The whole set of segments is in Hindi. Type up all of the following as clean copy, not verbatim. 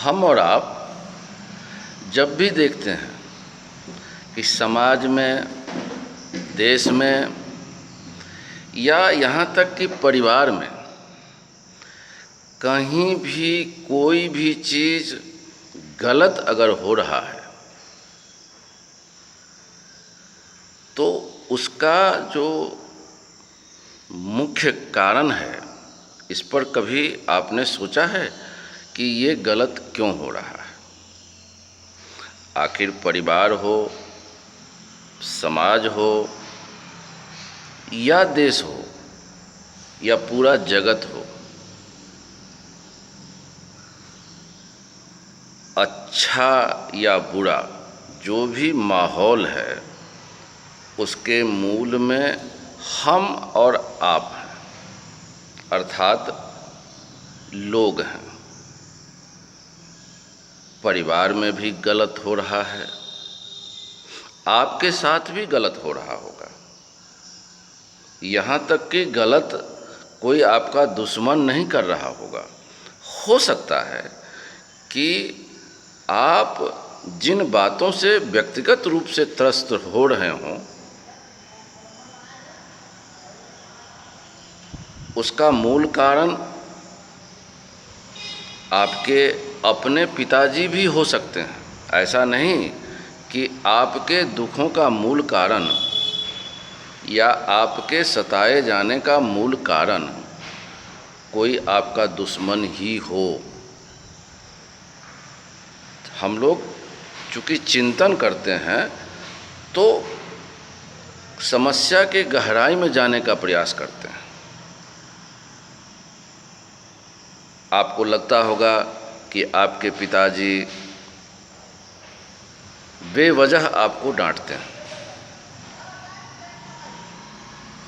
हम और आप जब भी देखते हैं कि समाज में, देश में या यहाँ तक कि परिवार में कहीं भी कोई भी चीज़ गलत अगर हो रहा है तो उसका जो मुख्य कारण है, इस पर कभी आपने सोचा है कि ये गलत क्यों हो रहा है? आखिर परिवार हो, समाज हो या देश हो या पूरा जगत हो, अच्छा या बुरा जो भी माहौल है उसके मूल में हम और आप हैं, अर्थात लोग हैं। परिवार में भी गलत हो रहा है, आपके साथ भी गलत हो रहा होगा। यहाँ तक कि गलत कोई आपका दुश्मन नहीं कर रहा होगा। हो सकता है कि आप जिन बातों से व्यक्तिगत रूप से त्रस्त हो रहे हों उसका मूल कारण आपके अपने पिताजी भी हो सकते हैं। ऐसा नहीं कि आपके दुखों का मूल कारण या आपके सताए जाने का मूल कारण कोई आपका दुश्मन ही हो। हम लोग चूँकि चिंतन करते हैं तो समस्या के गहराई में जाने का प्रयास करते हैं। आपको लगता होगा कि आपके पिताजी बेवजह आपको डांटते हैं,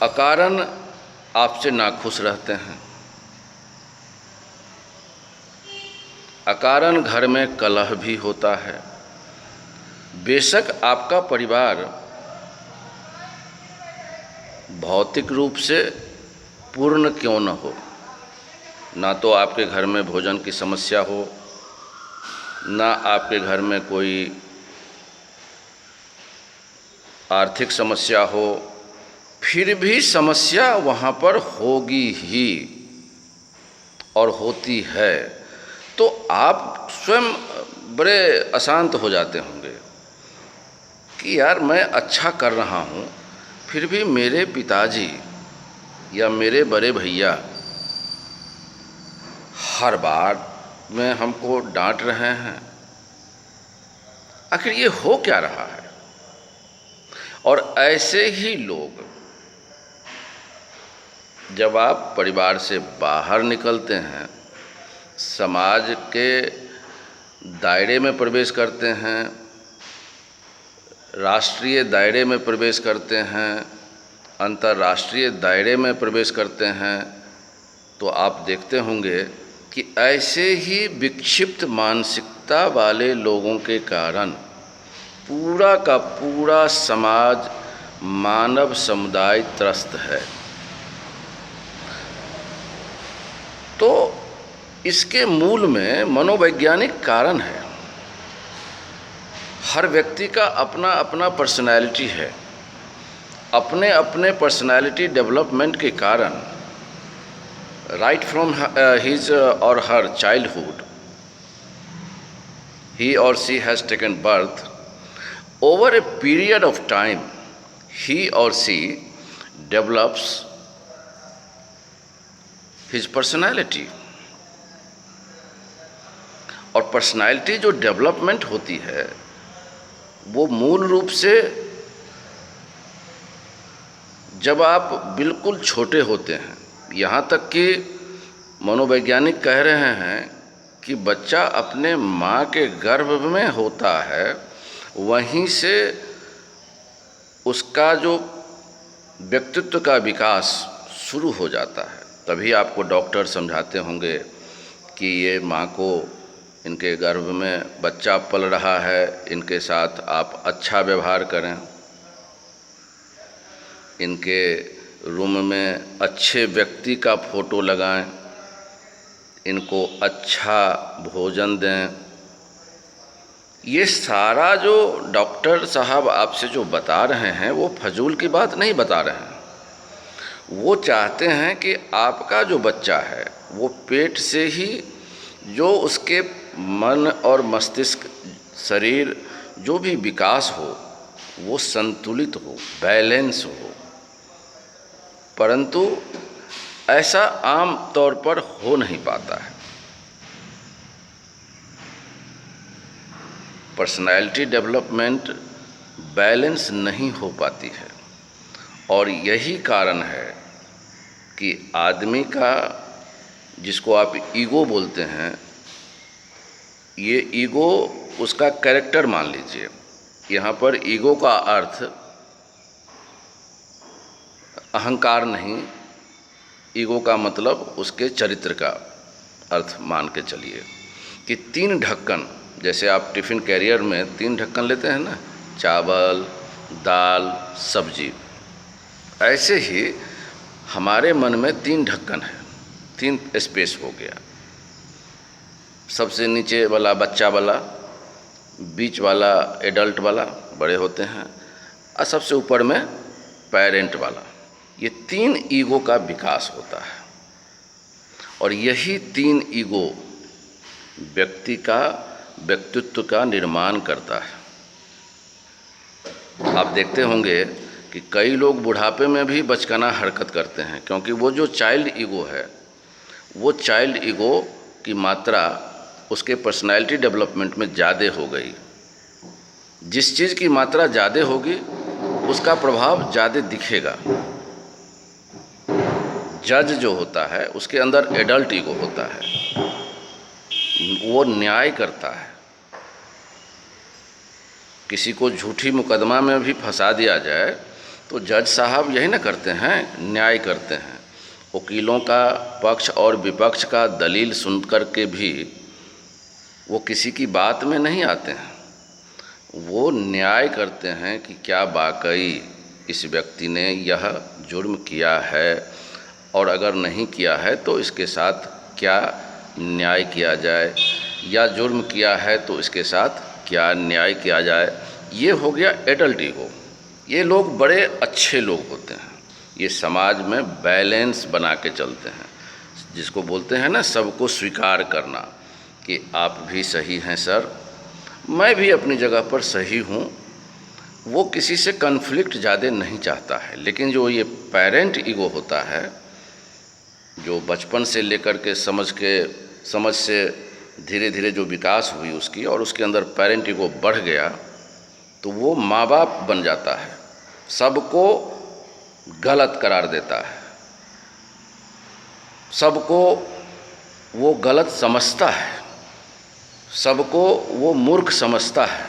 अकारण आपसे नाखुश रहते हैं, अकारण घर में कलह भी होता है। बेशक आपका परिवार भौतिक रूप से पूर्ण क्यों न हो, ना तो आपके घर में भोजन की समस्या हो, ना आपके घर में कोई आर्थिक समस्या हो, फिर भी समस्या वहाँ पर होगी ही और होती है। तो आप स्वयं बड़े अशांत हो जाते होंगे कि यार मैं अच्छा कर रहा हूँ फिर भी मेरे पिताजी या मेरे बड़े भैया हर बार में हमको डांट रहे हैं। आखिर ये हो क्या रहा है? और ऐसे ही लोग जब आप परिवार से बाहर निकलते हैं, समाज के दायरे में प्रवेश करते हैं, राष्ट्रीय दायरे में प्रवेश करते हैं, अंतर्राष्ट्रीय दायरे में प्रवेश करते हैं, तो आप देखते होंगे कि ऐसे ही विक्षिप्त मानसिकता वाले लोगों के कारण पूरा का पूरा समाज, मानव समुदाय त्रस्त है। तो इसके मूल में मनोवैज्ञानिक कारण है। हर व्यक्ति का अपना अपना पर्सनैलिटी है। अपने अपने पर्सनैलिटी डेवलपमेंट के कारण राइट फ्रॉम हिज और her childhood he or she has taken birth, over a period of time he or she develops his personality। और पर्सनैलिटी जो डेवलपमेंट होती है वो मूल रूप से जब आप बिल्कुल छोटे होते हैं, यहाँ तक कि मनोवैज्ञानिक कह रहे हैं कि बच्चा अपने माँ के गर्भ में होता है, वहीं से उसका जो व्यक्तित्व का विकास शुरू हो जाता है। तभी आपको डॉक्टर समझाते होंगे कि ये माँ को, इनके गर्भ में बच्चा पल रहा है, इनके साथ आप अच्छा व्यवहार करें, इनके रूम में अच्छे व्यक्ति का फ़ोटो लगाएं, इनको अच्छा भोजन दें, ये सारा जो डॉक्टर साहब आपसे जो बता रहे हैं वो फजूल की बात नहीं बता रहे हैं। वो चाहते हैं कि आपका जो बच्चा है वो पेट से ही जो उसके मन और मस्तिष्क, शरीर जो भी विकास हो वो संतुलित हो, बैलेंस हो। परंतु ऐसा आम तौर पर हो नहीं पाता है। पर्सनैलिटी डेवलपमेंट बैलेंस नहीं हो पाती है और यही कारण है कि आदमी का, जिसको आप ईगो बोलते हैं, ये ईगो उसका कैरेक्टर मान लीजिए। यहाँ पर ईगो का अर्थ अहंकार नहीं, ईगो का मतलब उसके चरित्र का अर्थ मान के चलिए कि 3 ढक्कन, जैसे आप टिफ़िन कैरियर में 3 ढक्कन लेते हैं ना, चावल, दाल, सब्जी, ऐसे ही हमारे मन में 3 ढक्कन है, 3 स्पेस हो गया। सबसे नीचे वाला बच्चा वाला, बीच वाला एडल्ट वाला, बड़े होते हैं, और सबसे ऊपर में पेरेंट वाला। ये 3 ईगो का विकास होता है और यही 3 ईगो व्यक्ति का व्यक्तित्व का निर्माण करता है। आप देखते होंगे कि कई लोग बुढ़ापे में भी बचकाना हरकत करते हैं, क्योंकि वो जो चाइल्ड ईगो है, वो चाइल्ड ईगो की मात्रा उसके पर्सनैलिटी डेवलपमेंट में ज़्यादा हो गई। जिस चीज़ की मात्रा ज़्यादा होगी उसका प्रभाव ज़्यादा दिखेगा। जज जो होता है उसके अंदर एडल्ट ईगो होता है, वो न्याय करता है। किसी को झूठी मुकदमा में भी फंसा दिया जाए तो जज साहब यही ना करते हैं, न्याय करते हैं। वकीलों का पक्ष और विपक्ष का दलील सुन कर के भी वो किसी की बात में नहीं आते हैं, वो न्याय करते हैं कि क्या वाकई इस व्यक्ति ने यह जुर्म किया है, और अगर नहीं किया है तो इसके साथ क्या न्याय किया जाए, या जुर्म किया है तो इसके साथ क्या न्याय किया जाए। ये हो गया एडल्ट ईगो। ये लोग बड़े अच्छे लोग होते हैं, ये समाज में बैलेंस बना के चलते हैं, जिसको बोलते हैं ना सबको स्वीकार करना कि आप भी सही हैं सर, मैं भी अपनी जगह पर सही हूँ। वो किसी से कन्फ्लिक्ट ज़्यादा नहीं चाहता है। लेकिन जो ये पेरेंट ईगो होता है, जो बचपन से लेकर के समझ से धीरे धीरे जो विकास हुई उसकी, और उसके अंदर पेरेंट ईगो बढ़ गया, तो वो माँ बाप बन जाता है, सबको गलत करार देता है, सबको वो गलत समझता है, सबको वो मूर्ख समझता है,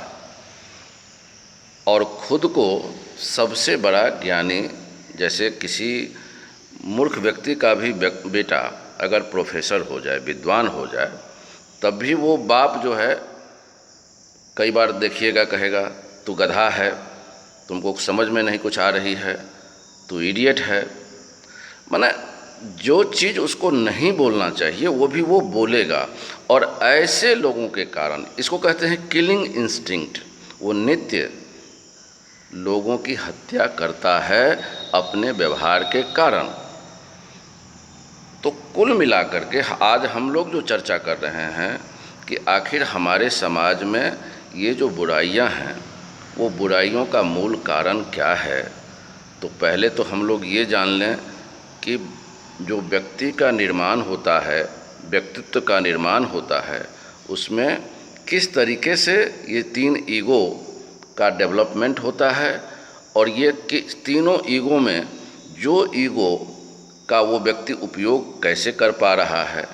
और खुद को सबसे बड़ा ज्ञानी। जैसे किसी मूर्ख व्यक्ति का भी बेटा अगर प्रोफेसर हो जाए, विद्वान हो जाए, तब भी वो बाप जो है कई बार देखिएगा कहेगा तू गधा है, तुमको समझ में नहीं कुछ आ रही है, तू इडियट है। माने जो चीज़ उसको नहीं बोलना चाहिए वो भी वो बोलेगा। और ऐसे लोगों के कारण, इसको कहते हैं किलिंग इंस्टिंक्ट, वो नित्य लोगों की हत्या करता है अपने व्यवहार के कारण। तो कुल मिलाकर के आज हम लोग जो चर्चा कर रहे हैं कि आखिर हमारे समाज में ये जो बुराइयां हैं, वो बुराइयों का मूल कारण क्या है। तो पहले तो हम लोग ये जान लें कि जो व्यक्ति का निर्माण होता है, व्यक्तित्व का निर्माण होता है, उसमें किस तरीके से ये 3 ईगो का डेवलपमेंट होता है, और ये तीनों ईगो में जो ईगो का वो व्यक्ति उपयोग कैसे कर पा रहा है।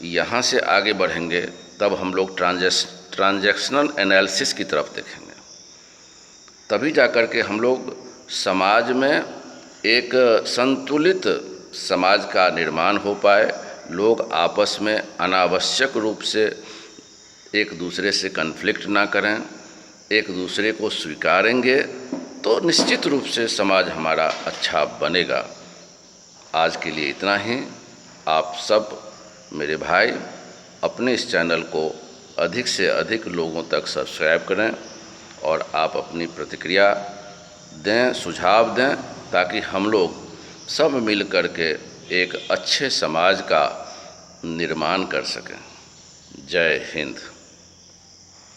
यहाँ से आगे बढ़ेंगे तब हम लोग ट्रांजैक्शनल एनालिसिस की तरफ देखेंगे, तभी जाकर के हम लोग समाज में एक संतुलित समाज का निर्माण हो पाए। लोग आपस में अनावश्यक रूप से एक दूसरे से कन्फ्लिक्ट ना करें, एक दूसरे को स्वीकारेंगे तो निश्चित रूप से समाज हमारा अच्छा बनेगा। आज के लिए इतना ही। आप सब मेरे भाई अपने इस चैनल को अधिक से अधिक लोगों तक सब्सक्राइब करें और आप अपनी प्रतिक्रिया दें, सुझाव दें, ताकि हम लोग सब मिल कर के एक अच्छे समाज का निर्माण कर सकें। जय हिंद।